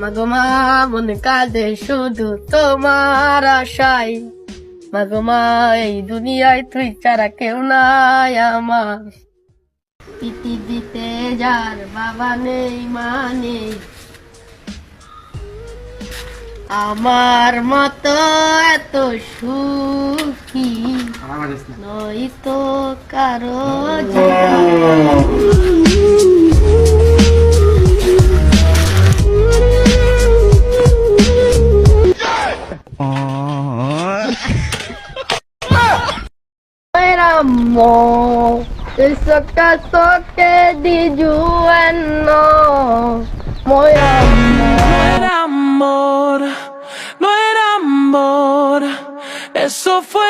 মাগো মা মন কাঁদে শুধু তোমার আশায়, মাগো মা এই দুনিয়ায় তুই ছাড়া কেউ নাই আমার। পৃথিবীতে যার বাবা নেই মা নেই, আমার মতো এত সুখী নই তো কারো amor, eso caso que di you and no, muy amor. No era amor, no era amor, eso fue